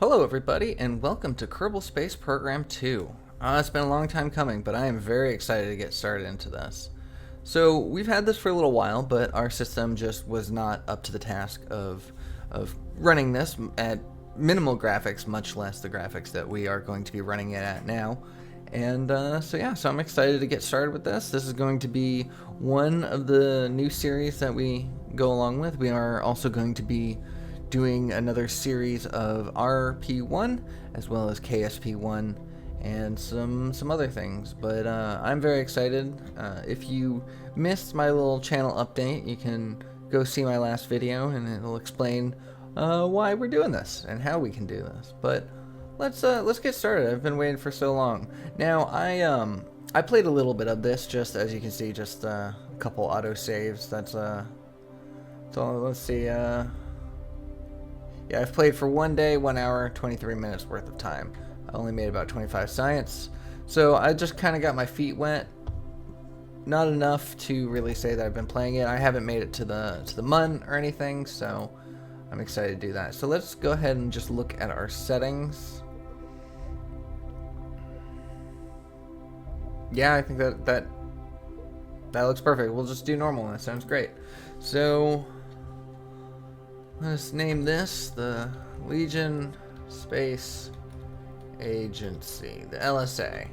Hello everybody and welcome to Kerbal Space Program 2. It's been a long time coming, but I am very excited to get started into this. So we've had this for a little while, but our system just was not up to the task of running this at minimal graphics, much less the graphics that we are going to be running it at now. And so I'm excited to get started with this. This is going to be one of the new series that we go along with. We are also going to be doing another series of RP1 as well as KSP1 and some other things. But I'm very excited. If you missed my little channel update, you can go see my last video and it'll explain why we're doing this and how we can do this. But let's get started. I've been waiting for so long. Now I played a little bit of this, just as you can see, just a couple auto saves. So let's see. Yeah, I've played for 1 day, 1 hour, 23 minutes worth of time. I only made about 25 science, so I just kind of got my feet wet. Not enough to really say that I've been playing it. I haven't made it to the MUN or anything, so I'm excited to do that. So let's go ahead and just look at our settings. Yeah, I think that looks perfect. We'll just do normal. That sounds great. So let's name this the Legion Space Agency, the LSA.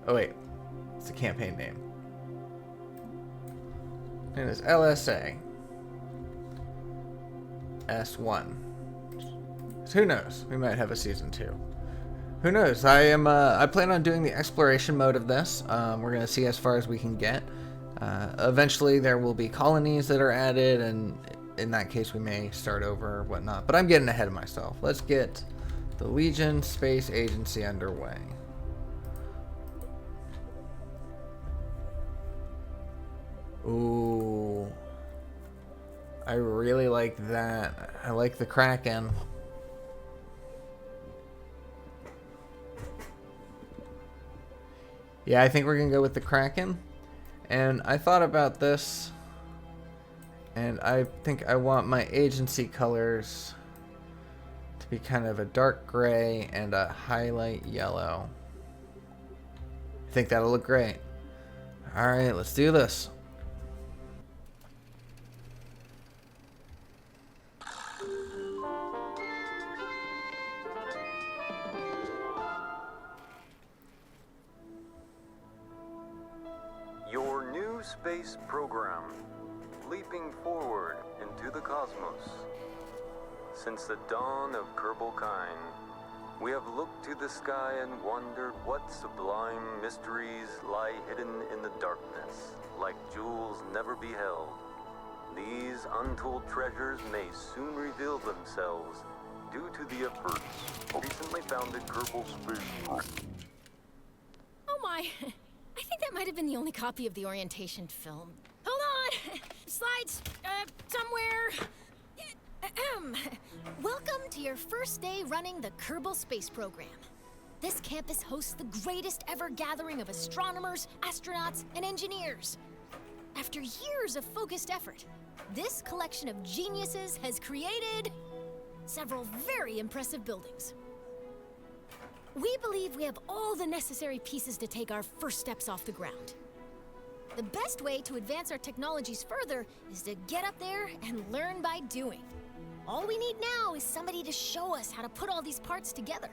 Oh wait, it's a campaign name. Name is LSA S1. So who knows? We might have a season 2. Who knows? I plan on doing the exploration mode of this. We're gonna see as far as we can get. Eventually there will be colonies that are added, and in that case we may start over or whatnot. But I'm getting ahead of myself. Let's get the Legion Space Agency underway. Ooh, I really like that. I like the Kraken. Yeah, I think we're gonna go with the Kraken. And I thought about this, and I think I want my agency colors to be kind of a dark gray and a highlight yellow. I think that'll look great. Alright, let's do this. Your new space program, leaping forward into the cosmos. Since the dawn of Kerbal kind, we have looked to the sky and wondered what sublime mysteries lie hidden in the darkness, like jewels never beheld. These untold treasures may soon reveal themselves due to the efforts of recently founded Kerbal Space Program. Oh my! I think that might have been the only copy of the orientation film. Hold on! Slides, somewhere. Welcome to your first day running the Kerbal Space Program. This campus hosts the greatest ever gathering of astronomers, astronauts, and engineers. After years of focused effort, this collection of geniuses has created several very impressive buildings. We believe we have all the necessary pieces to take our first steps off the ground. The best way to advance our technologies further is to get up there and learn by doing. All we need now is somebody to show us how to put all these parts together.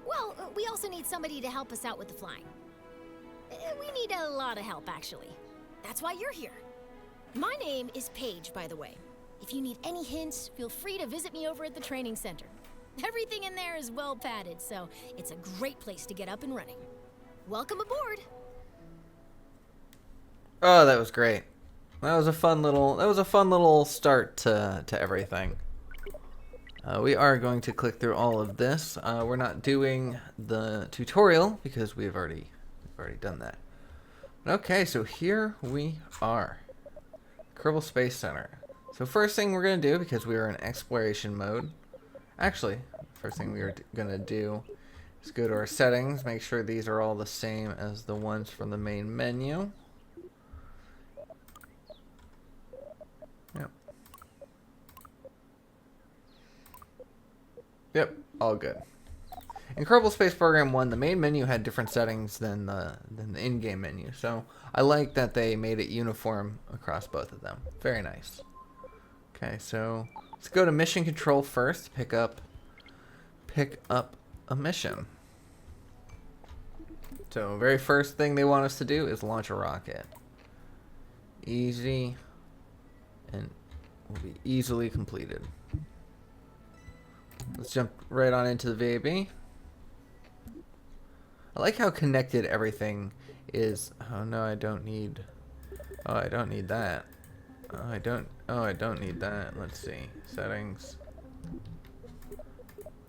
Well, we also need somebody to help us out with the flying. We need a lot of help, actually. That's why you're here. My name is Paige, by the way. If you need any hints, feel free to visit me over at the training center. Everything in there is well padded, so it's a great place to get up and running. Welcome aboard. Oh, that was great. That was a fun little start to everything. We are going to click through all of this. We're not doing the tutorial because we've already done that. Okay, so here we are. Kerbal Space Center. So first thing we're gonna do, because we are in exploration mode. Actually, first thing we are gonna do is go to our settings, make sure these are all the same as the ones from the main menu. Yep. Yep, all good. In Kerbal Space Program 1, the main menu had different settings than the in-game menu, so I like that they made it uniform across both of them. Very nice. Okay, so let's go to mission control first. Pick up a mission. So very first thing they want us to do is launch a rocket. Easy, and will be easily completed. Let's jump right on into the VAB. I like how connected everything is. Oh no, I don't need. Oh, I don't need that. Oh, I don't need that. Let's see. Settings.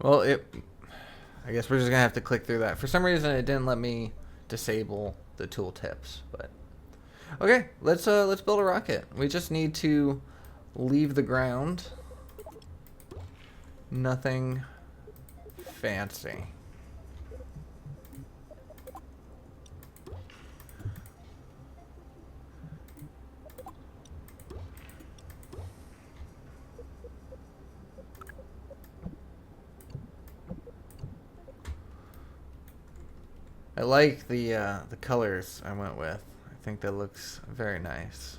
Well, I guess we're just gonna have to click through that. For some reason, it didn't let me disable the tooltips. But okay, let's build a rocket. We just need to leave the ground. Nothing fancy. I like the colors I went with. I think that looks very nice.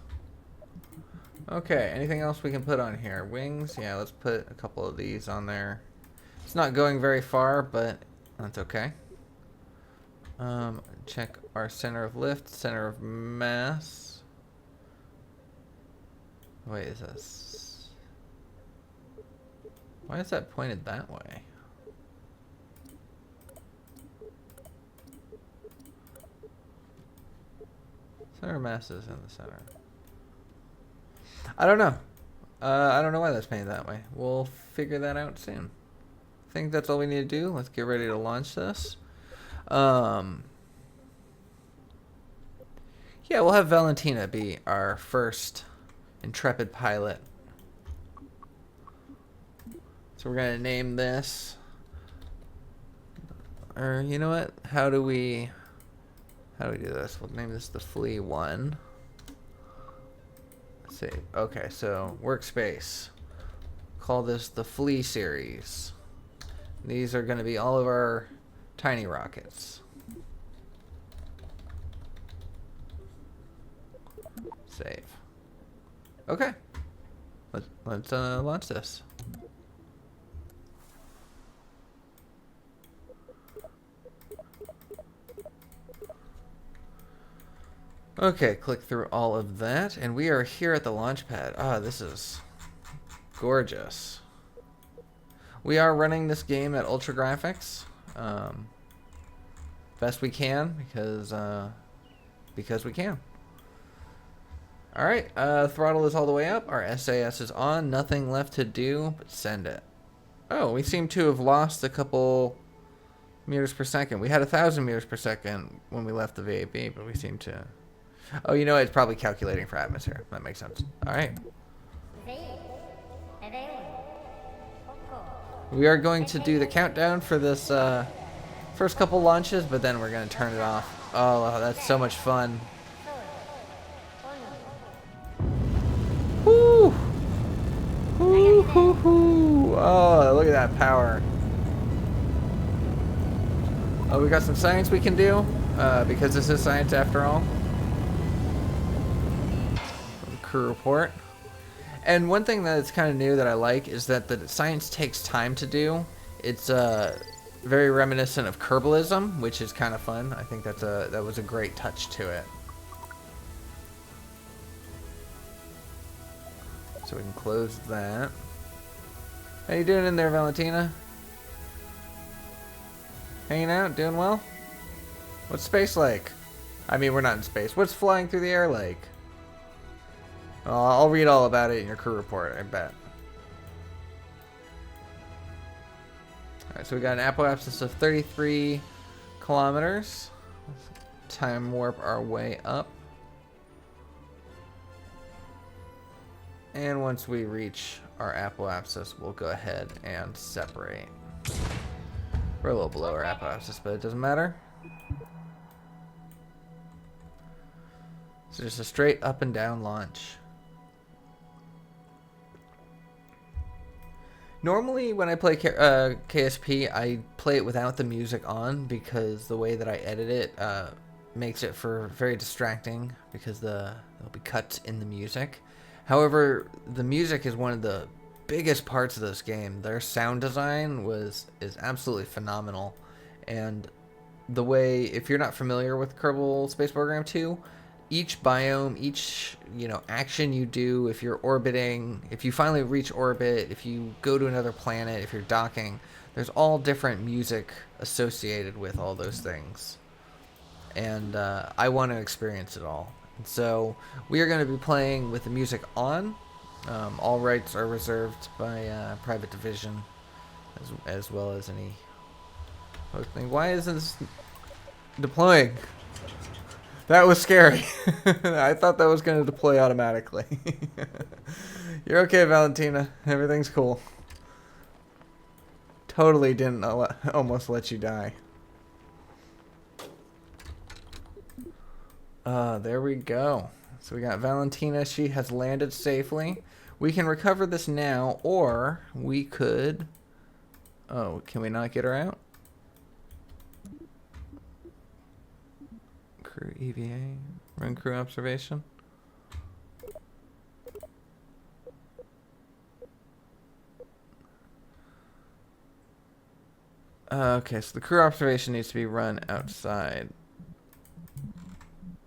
Okay, anything else we can put on here? Wings? Yeah, let's put a couple of these on there. It's not going very far, but that's okay. Check our center of lift, center of mass. Wait, is this? Why is that pointed that way? Center of mass is in the center. I don't know. I don't know why that's painted that way. We'll figure that out soon. I think that's all we need to do. Let's get ready to launch this. Yeah, we'll have Valentina be our first intrepid pilot. So we're gonna name this. Or you know what? How do we do this? We'll name this the Flea 1. Let's see. Okay, so workspace. Call this the Flea series. These are going to be all of our tiny rockets. Save. Okay. Let's launch this. Okay, click through all of that, and we are here at the launch pad. Ah, this is gorgeous. We are running this game at ultra graphics, best we can, because we can. All right, throttle is all the way up. Our SAS is on. Nothing left to do but send it. Oh, we seem to have lost a couple meters per second. We had 1,000 meters per second when we left the VAB, but we seem to. Oh, you know, it's probably calculating for atmosphere. That makes sense. All right. We are going to do the countdown for this first couple launches, but then we're going to turn it off. Oh, that's so much fun. Woo! Woo, hoo, hoo. Oh, look at that power. Oh, we got some science we can do, because this is science after all. Crew report. And one thing that's kind of new that I like is that the science takes time to do. It's very reminiscent of Kerbalism, which is kind of fun. I think that was a great touch to it. So we can close that. How you doing in there, Valentina? Hanging out? Doing well? What's space like? I mean, we're not in space. What's flying through the air like? I'll read all about it in your crew report, I bet. Alright, so we got an apoapsis of 33 kilometers. Let's time warp our way up. And once we reach our apoapsis, we'll go ahead and separate. We're a little below our apoapsis, but it doesn't matter. So just a straight up and down launch. Normally, when I play KSP, I play it without the music on because the way that I edit it makes it for very distracting because there'll be cuts in the music. However, the music is one of the biggest parts of this game. Their sound design is absolutely phenomenal, and the way, if you're not familiar with Kerbal Space Program 2, each biome, each action you do, if you're orbiting, if you finally reach orbit, if you go to another planet, if you're docking, there's all different music associated with all those things, and I want to experience it all. And so we are going to be playing with the music on. All rights are reserved by Private Division, as well as any hosting. Why isn't this deploying? That was scary. I thought that was going to deploy automatically. You're okay, Valentina. Everything's cool. Totally didn't almost let you die. There we go. So we got Valentina. She has landed safely. We can recover this now, or we could... Oh, can we not get her out? Crew EVA. Run crew observation. Okay, so the crew observation needs to be run outside.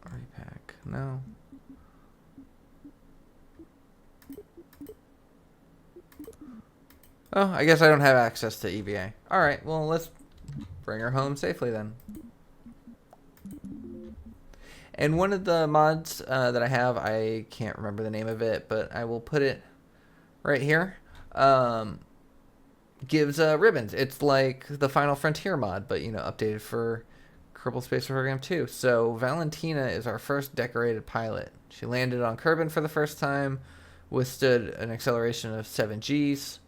Repack. No. Oh, I guess I don't have access to EVA. Alright, well, let's bring her home safely then. And one of the mods that I have, I can't remember the name of it, but I will put it right here, gives ribbons. It's like the Final Frontier mod, but, updated for Kerbal Space Program 2. So Valentina is our first decorated pilot. She landed on Kerbin for the first time, withstood an acceleration of 7 Gs,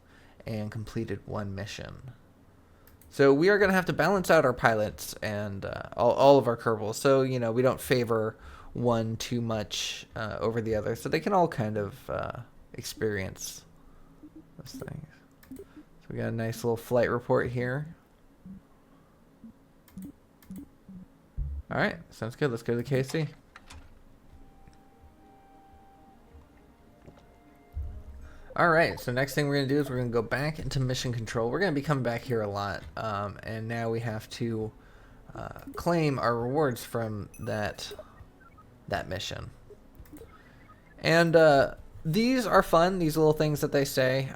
and completed 1 mission. So we are going to have to balance out our pilots and all of our Kerbals. So, we don't favor one too much over the other. So they can all kind of experience those things. So we got a nice little flight report here. All right, sounds good. Let's go to the KC. Alright, so next thing we're going to do is we're going to go back into mission control. We're going to be coming back here a lot, and now we have to claim our rewards from that mission. And these are fun, these little things that they say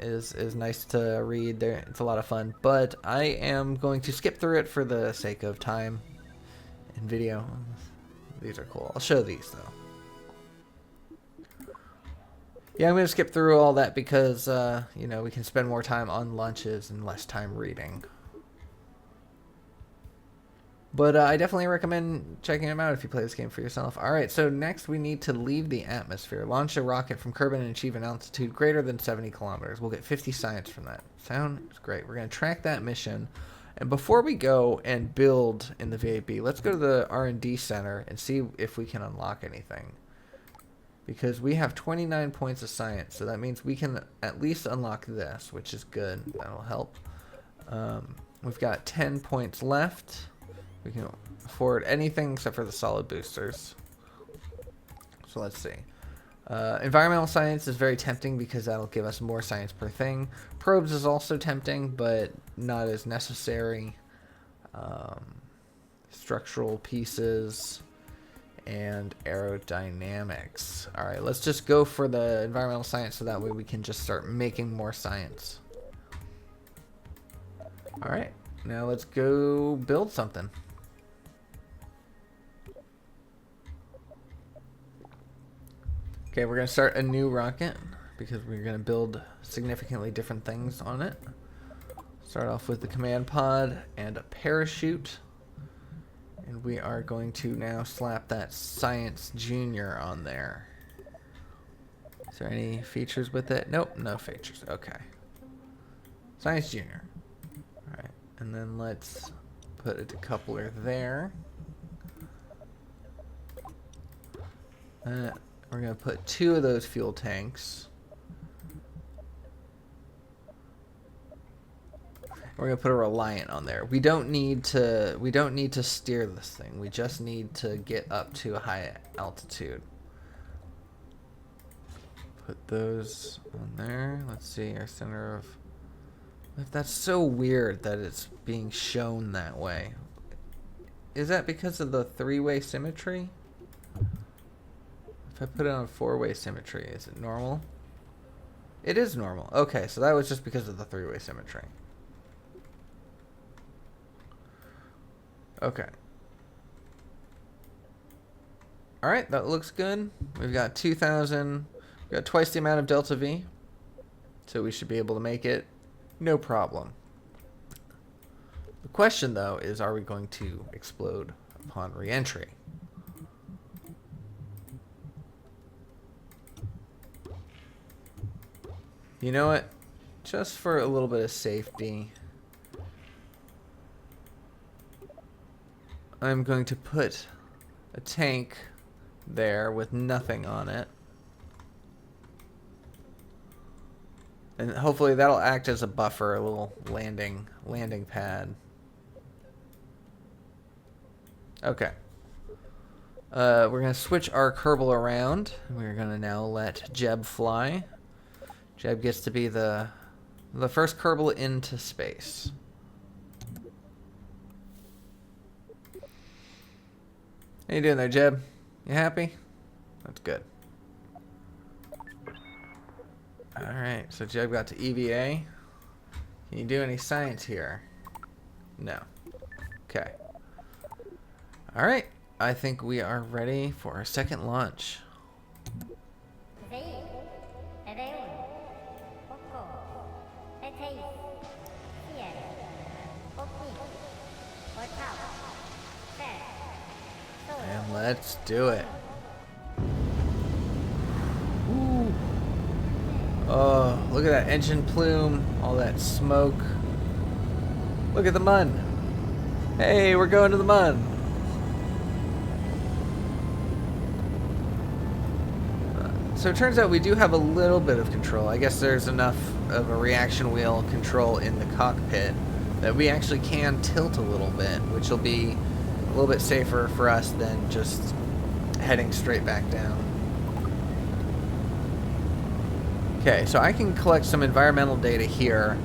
is nice to read. It's a lot of fun, but I am going to skip through it for the sake of time and video. These are cool. I'll show these, though. Yeah, I'm going to skip through all that because, we can spend more time on lunches and less time reading. But I definitely recommend checking them out if you play this game for yourself. Alright, so next we need to leave the atmosphere. Launch a rocket from Kerbin and achieve an altitude greater than 70 kilometers. We'll get 50 science from that. Sounds great. We're going to track that mission. And before we go and build in the VAB, let's go to the R&D center and see if we can unlock anything. Because we have 29 points of science, so that means we can at least unlock this, which is good. That'll help. We've got 10 points left. We can afford anything except for the solid boosters. So let's see. Environmental science is very tempting because that'll give us more science per thing. Probes is also tempting, but not as necessary. Structural pieces and aerodynamics. Alright, let's just go for the environmental science so that way we can just start making more science. Alright, now let's go build something. Okay, we're going to start a new rocket because we're going to build significantly different things on it. Start off with the command pod and a parachute. And we are going to now slap that Science Junior on there. Is there any features with it? Nope, no features. Okay. Science Junior. Alright, and then let's put a decoupler there. We're going to put 2 of those fuel tanks. We're gonna put a Reliant on there. We don't need to steer this thing. We just need to get up to a high altitude. Put those on there. Let's see, our center of... That's so weird that it's being shown that way. Is that because of the three-way symmetry? If I put it on four-way symmetry, is it normal? It is normal. Okay, so that was just because of the three-way symmetry. Okay. Alright, that looks good. We've got 2,000. We've got twice the amount of delta V. So we should be able to make it no problem. The question, though, is are we going to explode upon re-entry? You know what? Just for a little bit of safety, I'm going to put a tank there with nothing on it. And hopefully that'll act as a buffer, a little landing pad. Okay. We're going to switch our Kerbal around. We're going to now let Jeb fly. Jeb gets to be the first Kerbal into space. How you doing there, Jeb? You happy? That's good. Alright, so Jeb got to EVA. Can you do any science here? No. Okay. Alright, I think we are ready for our second launch. And let's do it. Ooh. Oh, look at that engine plume, all that smoke. Look at the mun. Hey, we're going to the mun. So it turns out we do have a little bit of control. I guess there's enough of a reaction wheel control in the cockpit that we actually can tilt a little bit, which will be a little bit safer for us than just heading straight back down. Okay, so I can collect some environmental data here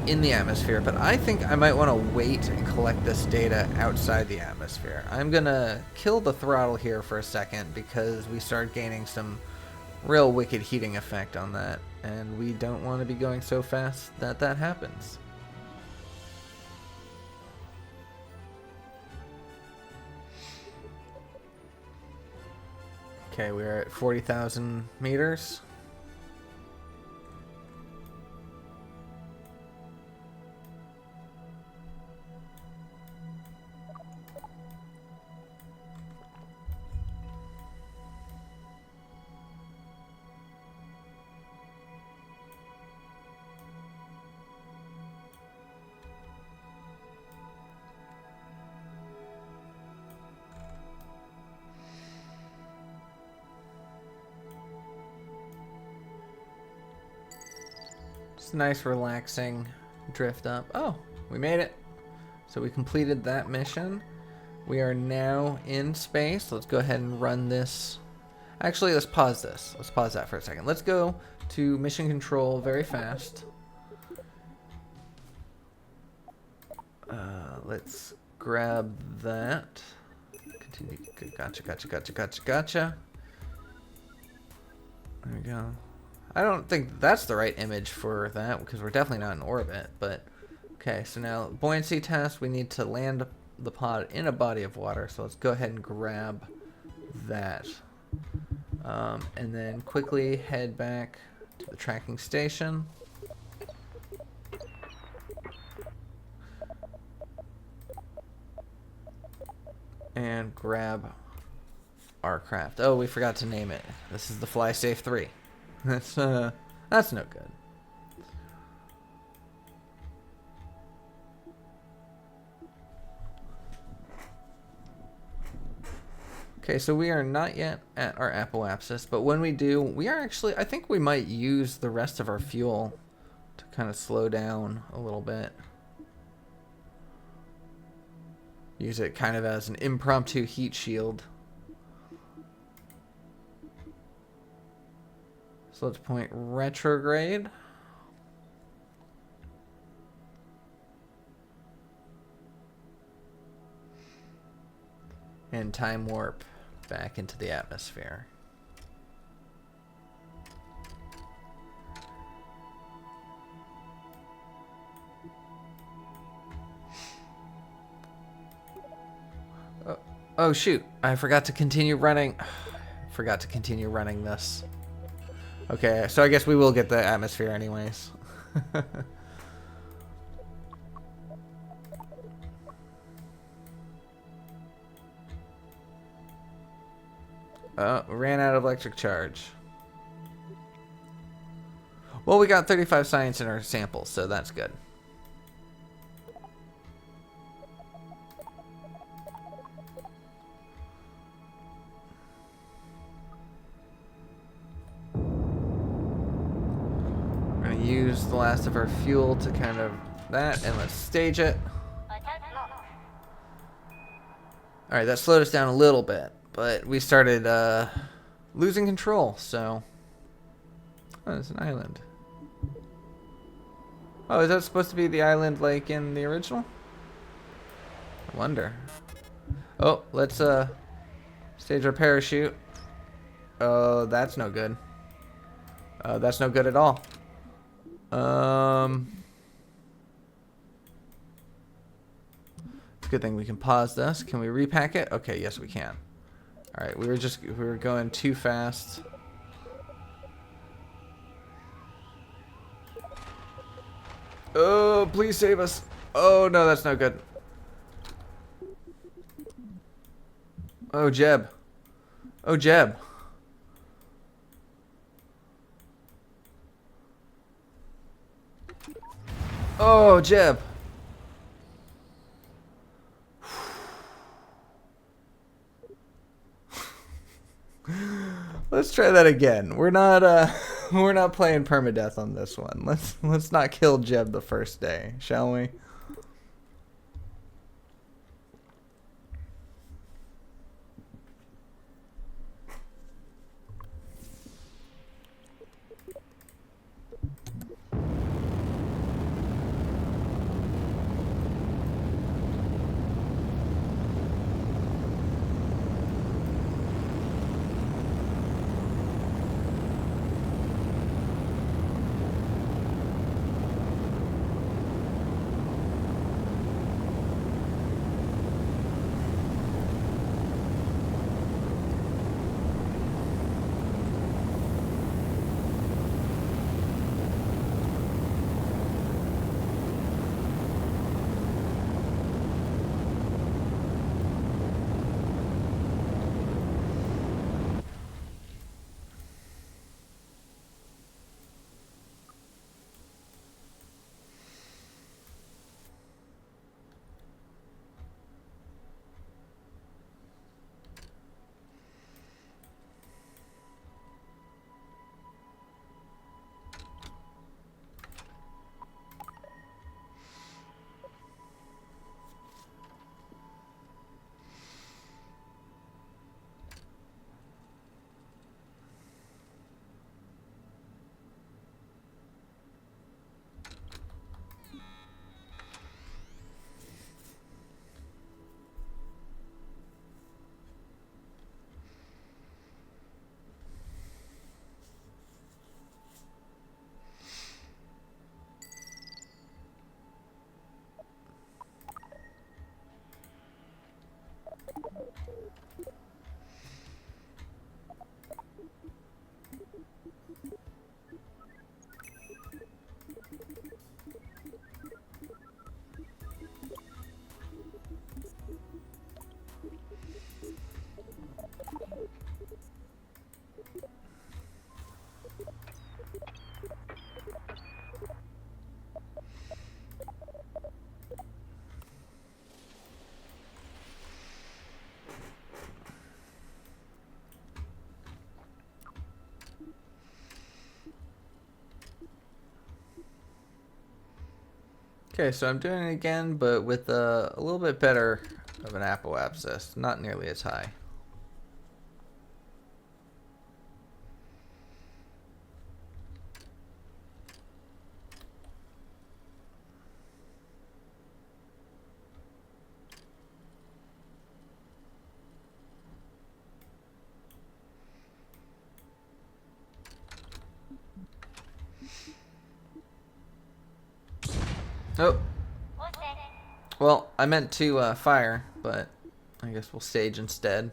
in the atmosphere, but I think I might want to wait and collect this data outside the atmosphere. I'm going to kill the throttle here for a second because we start gaining some real wicked heating effect on that, and we don't want to be going so fast that that happens. Okay, we're at 40,000 meters. Nice relaxing drift up. Oh, we made it. So we completed that mission. We are now in space. Let's go ahead and run this. Actually, let's pause this. Let's pause that for a second. Let's go to mission control very fast. Let's grab that. Continue. Gotcha. There we go. I don't think that's the right image for that because we're definitely not in orbit, but okay, so now buoyancy test, we need to land the pod in a body of water, so let's go ahead and grab that. And then quickly head back to the tracking station. And grab our craft. Oh, we forgot to name it. This is the Fly Safe 3. That's no good. Okay, so we are not yet at our apoapsis, but when we do, we are actually, I think we might use the rest of our fuel to kind of slow down a little bit. Use it kind of as an impromptu heat shield. So let's point retrograde. And time warp back into the atmosphere. Oh shoot, I forgot to continue running. Forgot to continue running this. Okay, so I guess we will get the atmosphere anyways. Oh, ran out of electric charge. Well, we got 35 science in our samples, so that's good. We're going to use the last of our fuel to kind of that, and let's stage it. Alright, that slowed us down a little bit. But we started losing control, so... Oh, there's an island. Oh, is that supposed to be the island like in the original? I wonder. Oh, let's stage our parachute. Oh, that's no good. That's no good at all. It's a good thing we can pause this. Can we repack it? Okay, yes we can. Alright, we were going too fast. Oh, please save us. Oh, no, that's no good. Oh, Jeb. Oh, Jeb. Oh, Jeb. Let's try that again. We're not playing permadeath on this one. Let's not kill Jeb the first day, shall we? Okay, so I'm doing it again, but with a little bit better of an apoapsis. Not nearly as high. Oh. Well, I meant to fire, but I guess we'll stage instead.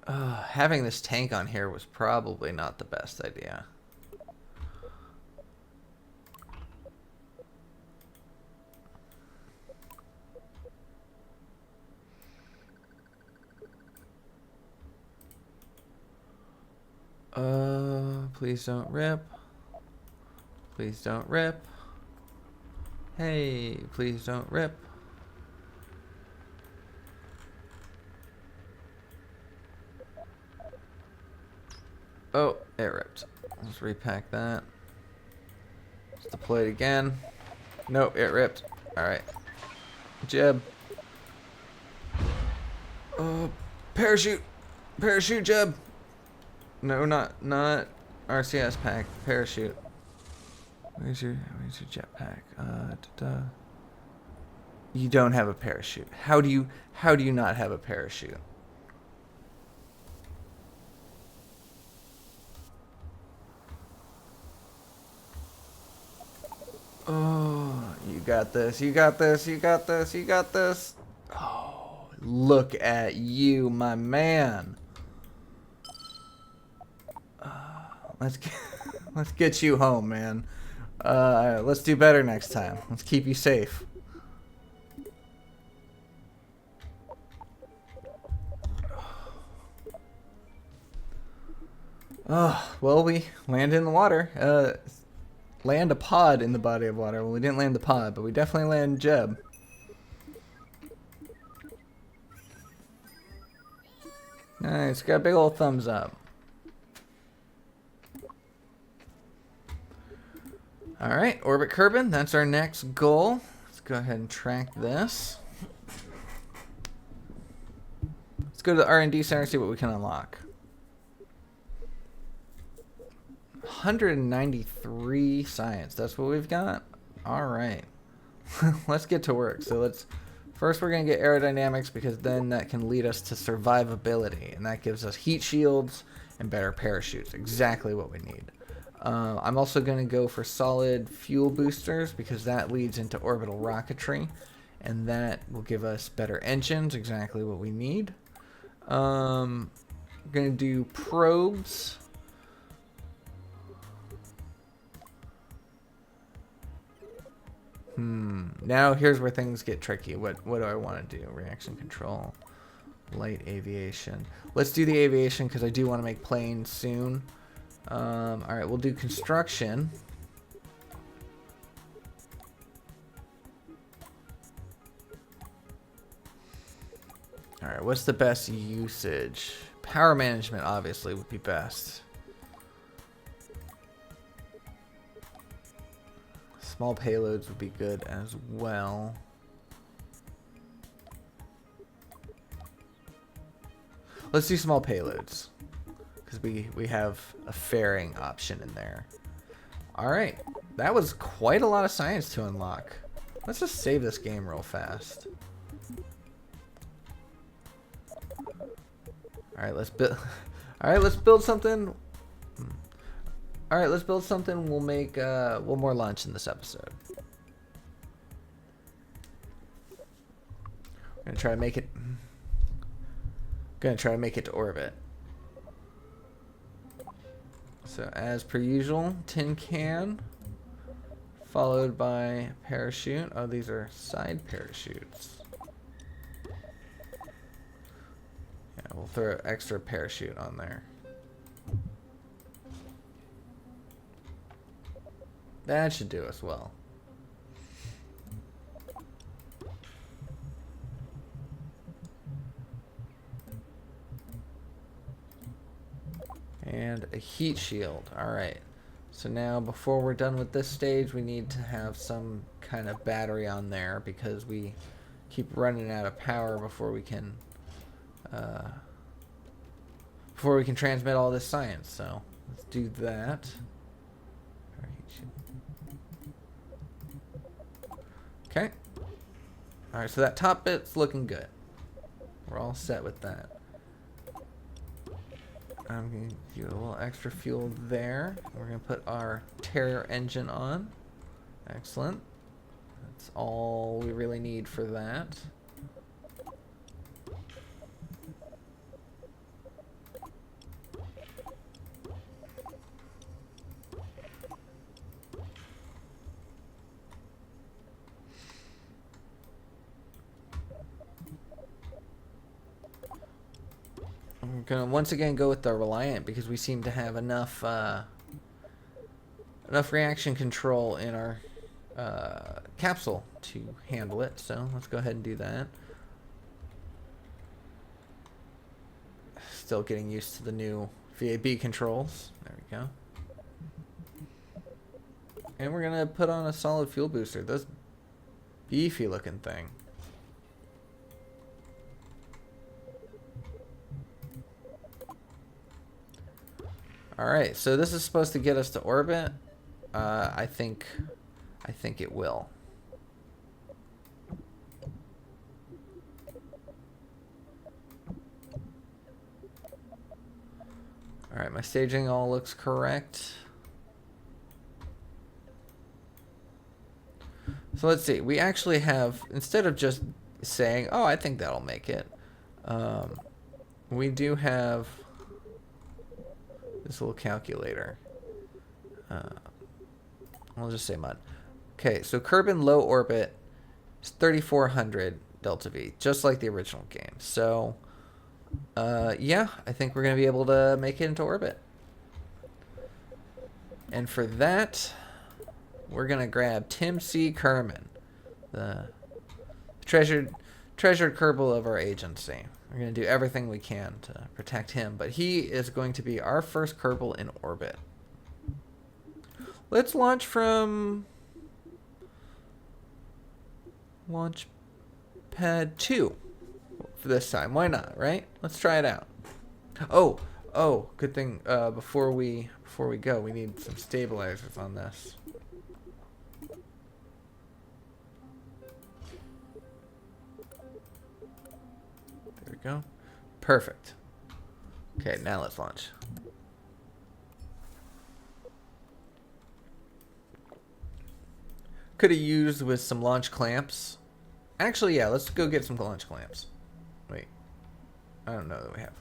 Having this tank on here was probably not the best idea. Please don't rip. Please don't rip. Hey, please don't rip. Oh, it ripped. Let's repack that. Let's deploy it again. Nope, it ripped. Alright. Jeb. Oh, parachute. Parachute, Jeb. No, not RCS pack. Parachute. Where's your jetpack? You don't have a parachute. How do you not have a parachute? Oh, you got this. You got this. You got this. You got this. Oh, look at you, my man. Let's get you home, man. Let's do better next time. Let's keep you safe. Oh, well, we landed in the water. Land a pod in the body of water. Well, we didn't land the pod, but we definitely landed Jeb. Nice, got a big old thumbs up. Alright, Orbit Kerbin, that's our next goal. Let's go ahead and track this. Let's go to the R&D center and see what we can unlock. 193 science, that's what we've got? Alright. Let's get to work. So first we're going to get aerodynamics, because then that can lead us to survivability. And that gives us heat shields and better parachutes. Exactly what we need. I'm also going to go for solid fuel boosters, because that leads into orbital rocketry, and that will give us better engines, exactly what we need. I'm going to do probes. Now here's where things get tricky. What do I want to do? Reaction control, light aviation. Let's do the aviation, because I do want to make planes soon. Alright, we'll do construction. Alright, what's the best usage? Power management, obviously, would be best. Small payloads would be good as well. Let's do small payloads, because we have a fairing option in there. Alright, that was quite a lot of science to unlock. Let's just save this game real fast. Alright, let's build. Alright, let's build something. Alright, let's build something. We'll make one more launch in this episode. I'm gonna try to make it. Gonna try to make it to orbit. So as per usual, tin can, followed by parachute. Oh, these are side parachutes. Yeah, we'll throw extra parachute on there. That should do us well. And a heat shield. Alright. So now, before we're done with this stage, we need to have some kind of battery on there because we keep running out of power before we can transmit all this science. So let's do that. Okay. All right. So that top bit's looking good. We're all set with that. I'm going to do a little extra fuel there. We're going to put our Terror engine on. Excellent. That's all we really need for that. I'm gonna once again go with the Reliant because we seem to have enough reaction control in our capsule to handle it. So let's go ahead and do that. Still getting used to the new VAB controls. There we go. And we're gonna put on a solid fuel booster. This beefy looking thing. Alright, so this is supposed to get us to orbit. I think it will. Alright, my staging all looks correct. So let's see. We actually have, instead of just saying, oh, I think that'll make it, we do have this little calculator. I'll just say MUD. Okay, so Kerbal low orbit is 3,400 delta V, just like the original game. So, yeah, I think we're going to be able to make it into orbit. And for that, we're going to grab Tim C. Kerman, the treasured Kerbal of our agency. We're going to do everything we can to protect him, but he is going to be our first Kerbal in orbit. Let's launch from launch pad 2 for this time. Why not, right? Let's try it out. Oh, good thing before we go, we need some stabilizers on this. There we go. Perfect. Okay, now let's launch. Could have used with some launch clamps. Actually, yeah, let's go get some launch clamps. Wait. I don't know that we have.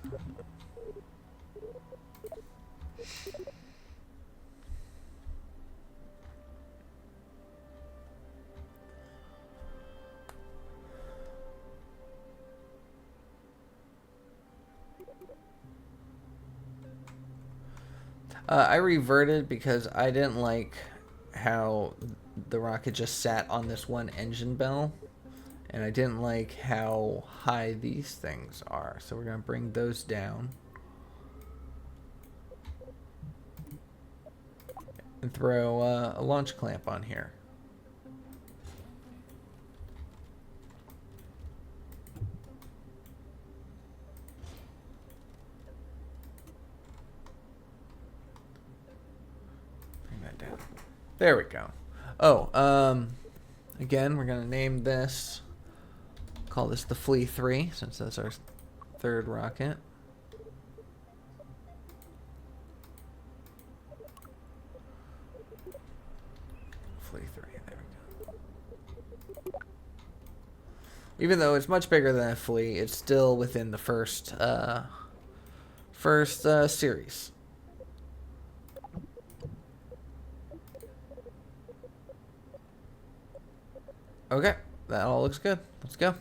I reverted because I didn't like how the rocket just sat on this one engine bell, and I didn't like how high these things are, so we're going to bring those down and throw a launch clamp on here. Bring that down. There we go. Oh, again, we're going to name this, call this the Flea 3, since that's our third rocket. Flea 3, there we go. Even though it's much bigger than a Flea, it's still within the first series. Okay, that all looks good. Let's go.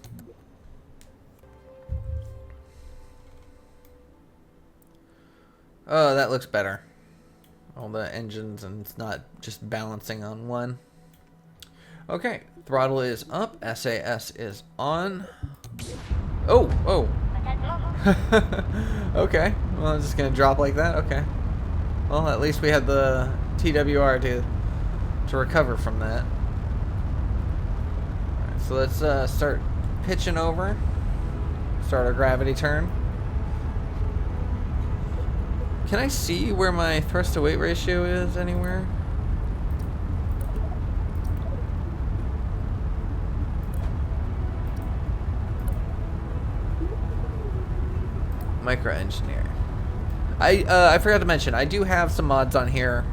Oh, that looks better. All the engines, and it's not just balancing on one. Okay, throttle is up. SAS is on. Oh. Okay, well, I'm just gonna drop like that. Okay. Well, at least we had the TWR to recover from that. Alright, so let's start pitching over. Start our gravity turn. Can I see where my thrust to weight ratio is anywhere? Micro engineer. I forgot to mention, I do have some mods on here.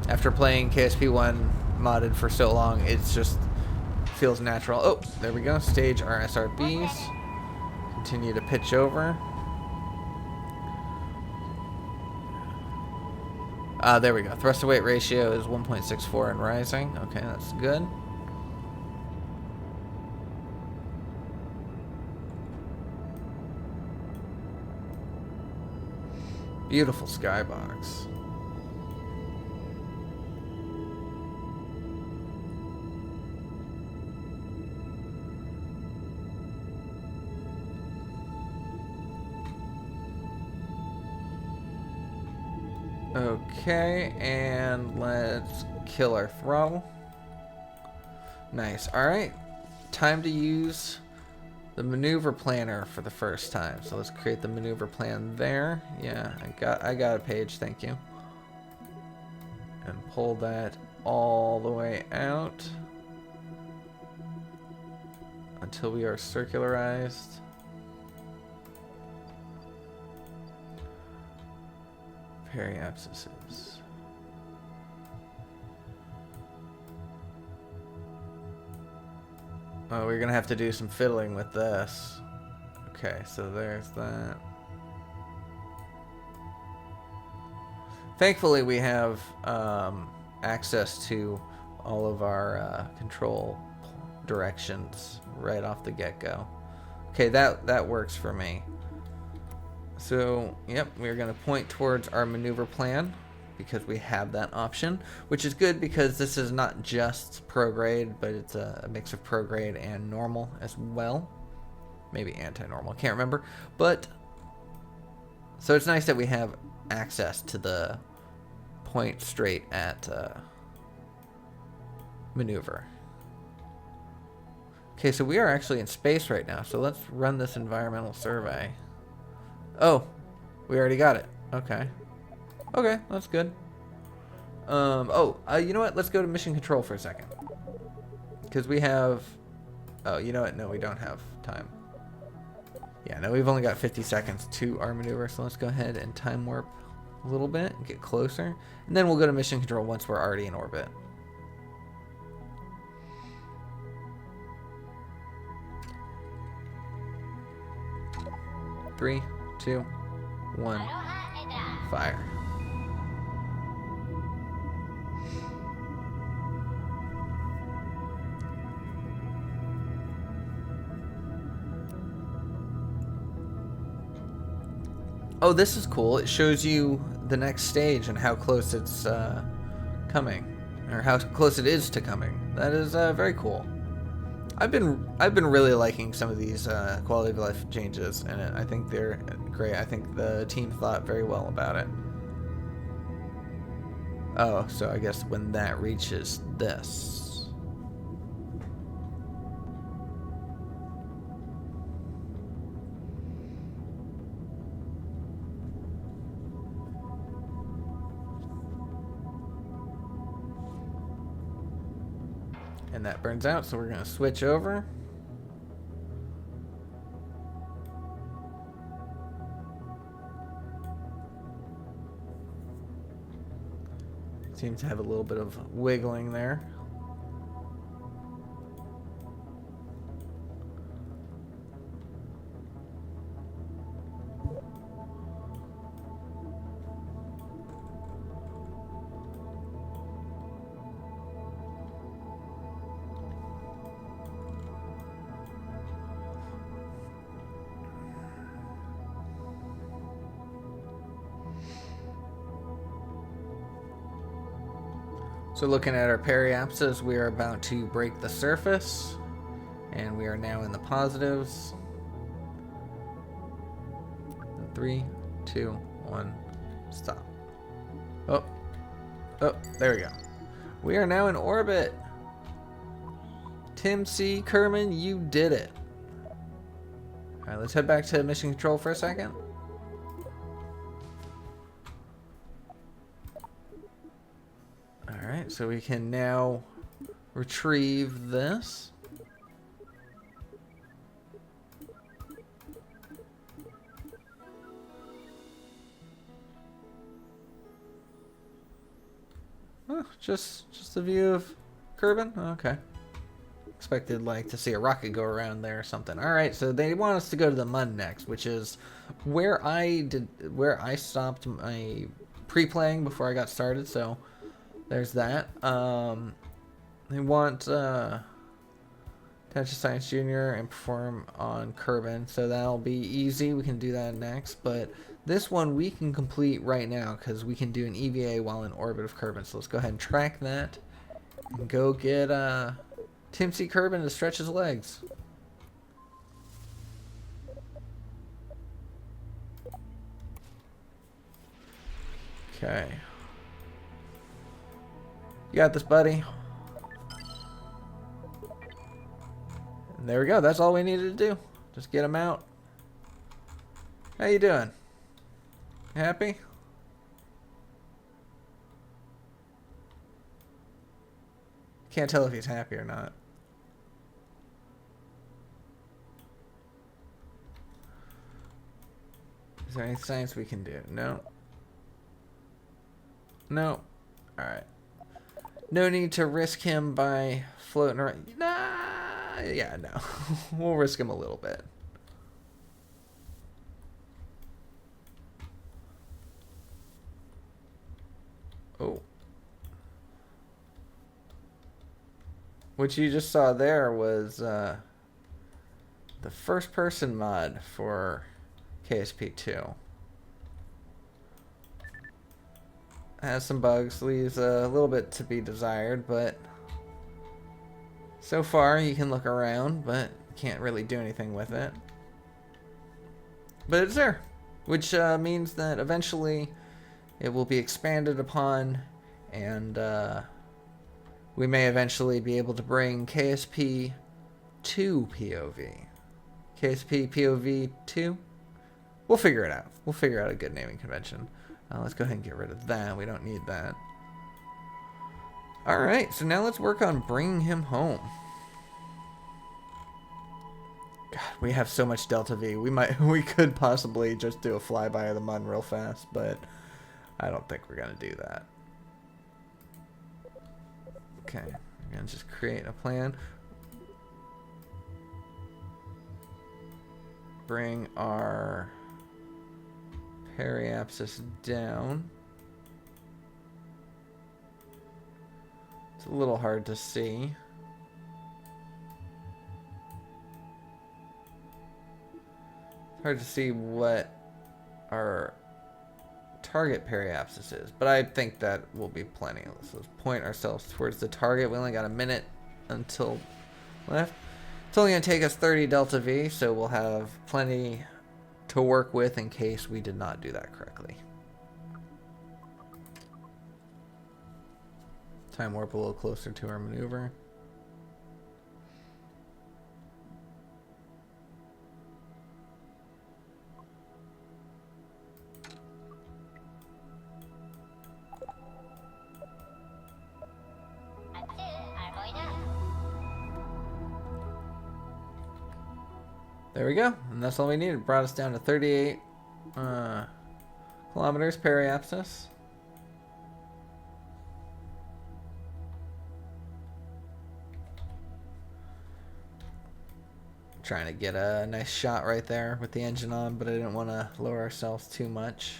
After playing KSP1 modded for so long, it's just feels natural. Oh, there we go. Stage our SRBs. Continue to pitch over. There we go. Thrust to weight ratio is 1.64 and rising. Okay, that's good. Beautiful skybox. Okay, and let's kill our throttle. Nice. Alright. Time to use the maneuver planner for the first time. So let's create the maneuver plan there. Yeah, I got a page, thank you. And pull that all the way out until we are circularized. Periapsises. Oh, we're gonna have to do some fiddling with this. Okay, so there's that. Thankfully, we have access to all of our control directions right off the get-go. Okay, that works for me. So, yep, we're going to point towards our maneuver plan because we have that option, which is good because this is not just prograde, but it's a mix of prograde and normal as well. Maybe anti-normal, can't remember. But, so it's nice that we have access to the point straight at maneuver. Okay, so we are actually in space right now, so let's run this environmental survey. Oh, we already got it. Okay. Okay, that's good. You know what? Let's go to mission control for a second. Because we have... Oh, you know what? No, we don't have time. Yeah, no, we've only got 50 seconds to our maneuver, so let's go ahead and time warp a little bit and get closer. And then we'll go to mission control once we're already in orbit. Three, 2, 1, fire. Oh, this is cool. It shows you the next stage and how close it's coming, or how close it is to coming. That is very cool. I've been really liking some of these quality of life changes, and I think they're great. I think the team thought very well about it. Oh, so I guess when that reaches this. And that burns out, so we're going to switch over. Seems to have a little bit of wiggling there. So looking at our periapsis, we are about to break the surface, and we are now in the positives. 3, 2, 1, stop. Oh, Oh, there we go. We are now in orbit. Tim C. Kerman, you did it. Alright, let's head back to mission control for a second. Alright, so we can now retrieve this. Oh, just a view of Kerbin? Okay. Expected like to see a rocket go around there or something. All right, so they want us to go to the Mun next, which is where I stopped my pre-playing before I got started. So there's that. They want Touch of Science Junior and perform on Kerbin, so that'll be easy. We can do that next, but this one we can complete right now because we can do an EVA while in orbit of Kerbin. So let's go ahead and track that and go get Tim C. Kerbin to stretch his legs. Okay. You got this, buddy. And there we go. That's all we needed to do. Just get him out. How you doing? Happy? Can't tell if he's happy or not. Is there any science we can do? No. No. Alright. No need to risk him by floating around. Nah. Yeah, no. We'll risk him a little bit. Oh. What you just saw there was the first person mod for KSP 2. Has some bugs, leaves a little bit to be desired, but so far you can look around, but can't really do anything with it. But it's there, which means that eventually it will be expanded upon, and we may eventually be able to bring KSP 2 POV. KSP POV 2? We'll figure it out. We'll figure out a good naming convention. Let's go ahead and get rid of that. We don't need that. Alright, so now let's work on bringing him home. God, we have so much Delta V. We could possibly just do a flyby of the Mun real fast, but I don't think we're going to do that. Okay, we're going to just create a plan. Bring our periapsis down. It's a little hard to see. It's hard to see what our target periapsis is, but I think that will be plenty. Let's point ourselves towards the target. We only got a minute until left. It's only going to take us 30 Delta V, so we'll have plenty to work with in case we did not do that correctly. Time warp a little closer to our maneuver. There we go, and that's all we needed. Brought us down to 38 kilometers periapsis. Trying to get a nice shot right there with the engine on, but I didn't want to lower ourselves too much.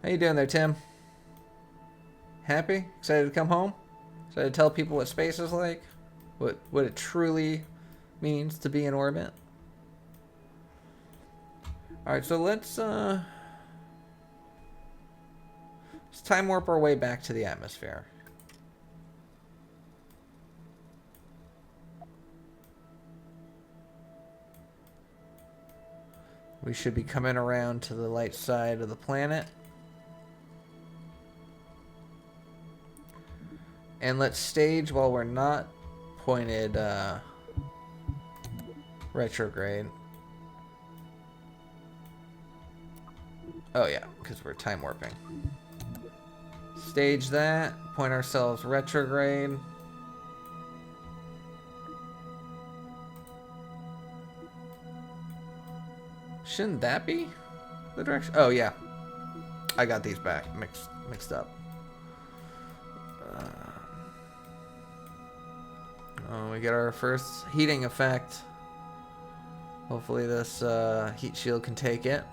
How you doing there, Tim? Happy? Excited to come home? Excited to tell people what space is like? What it truly means to be in orbit? Alright, so let's time warp our way back to the atmosphere. We should be coming around to the light side of the planet. And let's stage while we're not pointed retrograde. Oh yeah, because we're time warping. Stage that, point ourselves retrograde. Shouldn't that be the direction? Oh yeah, I got these back mixed up. Oh, we get our first heating effect. Hopefully this heat shield can take it.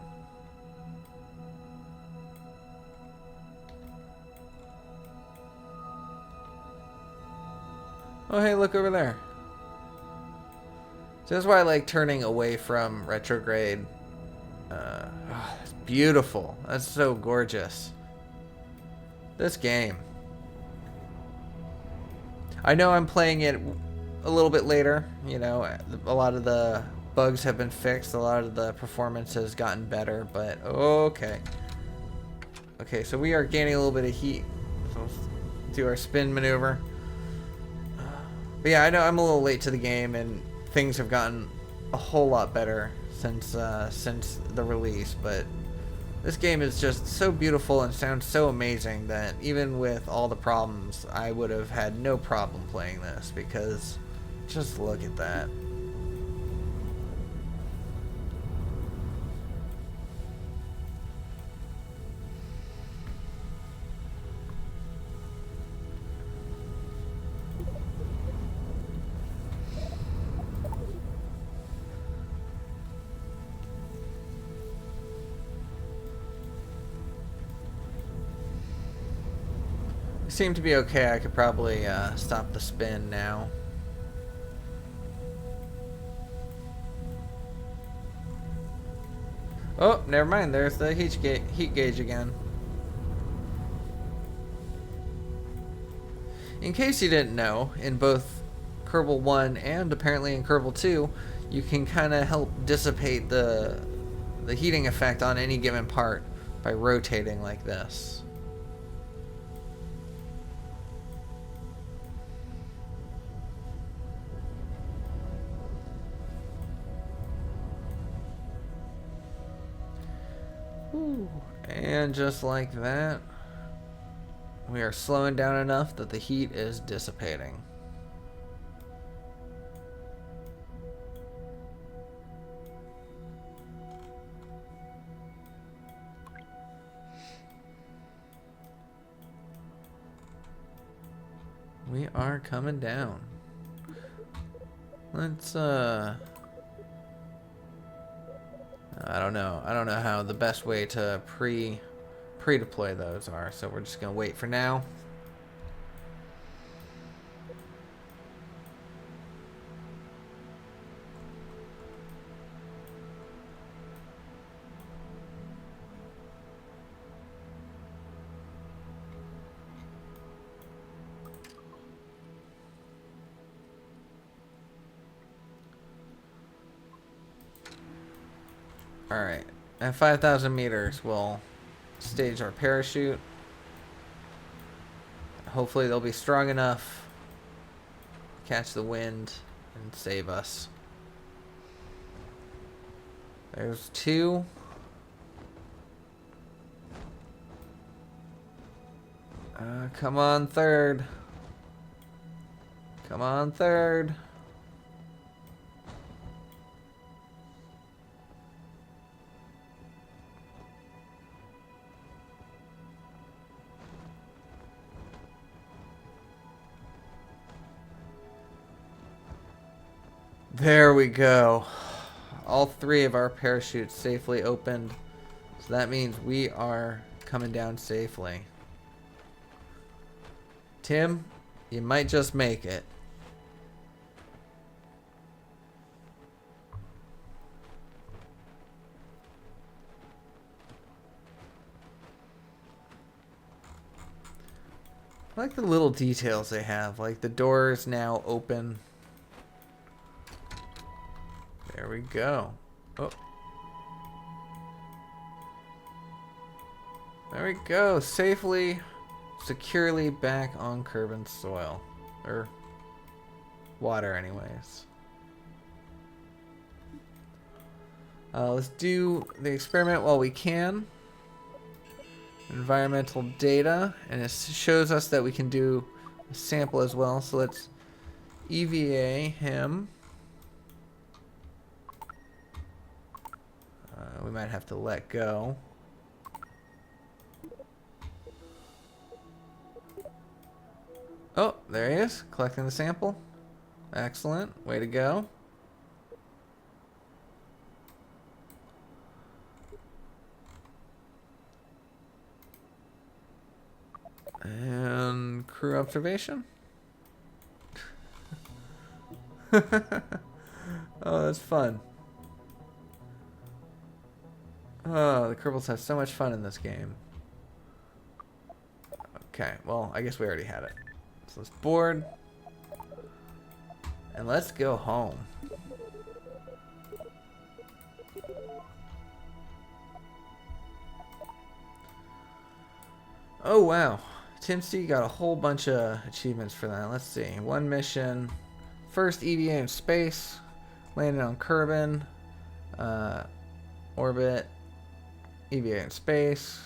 Oh hey, look over there. So that's why I like turning away from retrograde. Oh, that's beautiful. That's so gorgeous. This game. I know I'm playing it a little bit later. You know, a lot of the bugs have been fixed. A lot of the performance has gotten better. But okay. Okay, so we are gaining a little bit of heat. So let's do our spin maneuver. But yeah, I know I'm a little late to the game, and things have gotten a whole lot better since the release. But this game is just so beautiful and sounds so amazing that even with all the problems, I would have had no problem playing this, because just look at that. Seem to be okay. I could probably stop the spin now. Oh, never mind. There's the heat gauge again. In case you didn't know, in both Kerbal 1 and apparently in Kerbal 2, you can kind of help dissipate the heating effect on any given part by rotating like this. And just like that, we are slowing down enough that the heat is dissipating. We are coming down. Let's I don't know how the best way to pre-deploy those are, so we're just gonna wait for now. Alright, at 5,000 meters, we'll stage our parachute. Hopefully they'll be strong enough to catch the wind and save us. There's two. Come on, third. Come on, third. There we go. All three of our parachutes safely opened. So that means we are coming down safely. Tim, you might just make it. I like the little details they have, like the door is now open. There we go. Oh. There we go. Safely securely back on Kerbal soil. Or water, anyways. Let's do the experiment while we can. Environmental data, and it shows us that we can do a sample as well. So let's EVA him. We might have to let go. Oh, there he is, collecting the sample. Excellent, way to go. And crew observation. Oh, that's fun. Oh, the Kerbals have so much fun in this game. Okay, well, I guess we already had it. So let's board. And let's go home. Oh, wow. Tim C got a whole bunch of achievements for that. Let's see. One mission. First EVA in space. Landed on Kerbal. Orbit. EVA in space.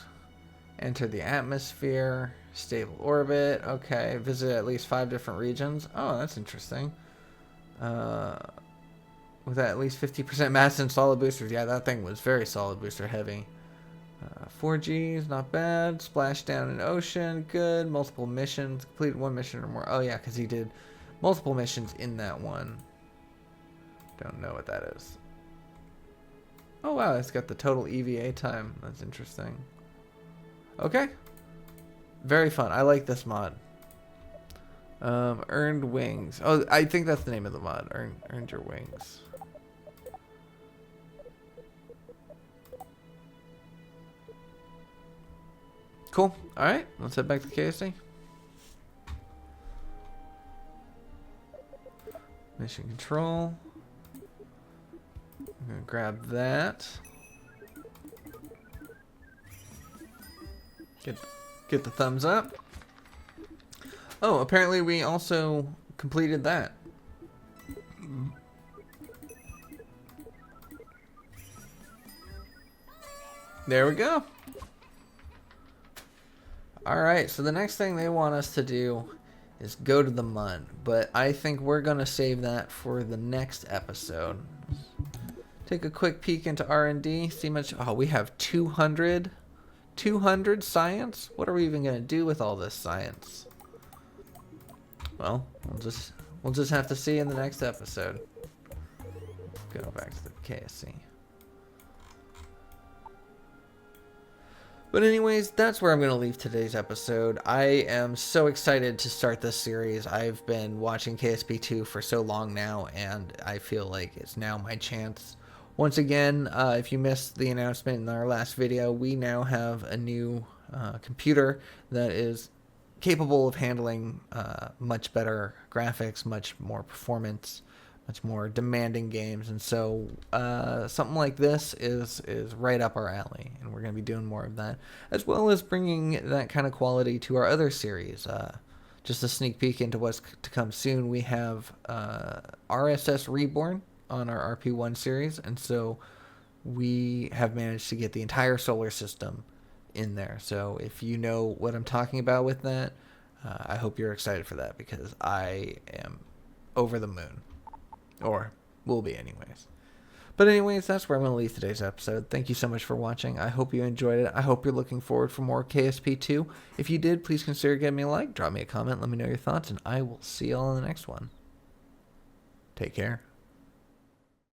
Enter the atmosphere. Stable orbit. Okay. Visit at least 5 different regions. Oh, that's interesting. With at least 50% mass and solid boosters. Yeah, that thing was very solid booster heavy. 4Gs, not bad. Splashdown in ocean, good. Multiple missions, completed 1 mission or more. Oh yeah, because he did multiple missions in that one. Don't know what that is. Oh wow, it's got the total EVA time. That's interesting. Okay. Very fun. I like this mod. Earned wings. Oh, I think that's the name of the mod. Earned your wings. Cool. Alright, let's head back to KSP. Mission control. I'm gonna grab that. Get the thumbs up. Oh, apparently we also completed that. There we go. Alright, so the next thing they want us to do is go to the Mun, but I think we're going to save that for the next episode. Take a quick peek into R&D, see much... Oh, we have 200 science? What are we even going to do with all this science? Well, we'll just have to see in the next episode. Go back to the KSP. But anyways, that's where I'm going to leave today's episode. I am so excited to start this series. I've been watching KSP 2 for so long now, and I feel like it's now my chance. Once again, if you missed the announcement in our last video, we now have a new computer that is capable of handling much better graphics, much more performance, much more demanding games, and so something like this is right up our alley, and we're going to be doing more of that, as well as bringing that kind of quality to our other series. Just a sneak peek into what's to come soon, we have RSS Reborn on our RP1 series, and so we have managed to get the entire solar system in there. So if you know what I'm talking about with that, I hope you're excited for that, because I am over the moon. Or will be anyways. But anyways, that's where I'm going to leave today's episode. Thank you so much for watching. I hope you enjoyed it. I hope you're looking forward for more KSP 2. If you did, please consider giving me a like, drop me a comment, let me know your thoughts, and I will see you all in the next one. Take care.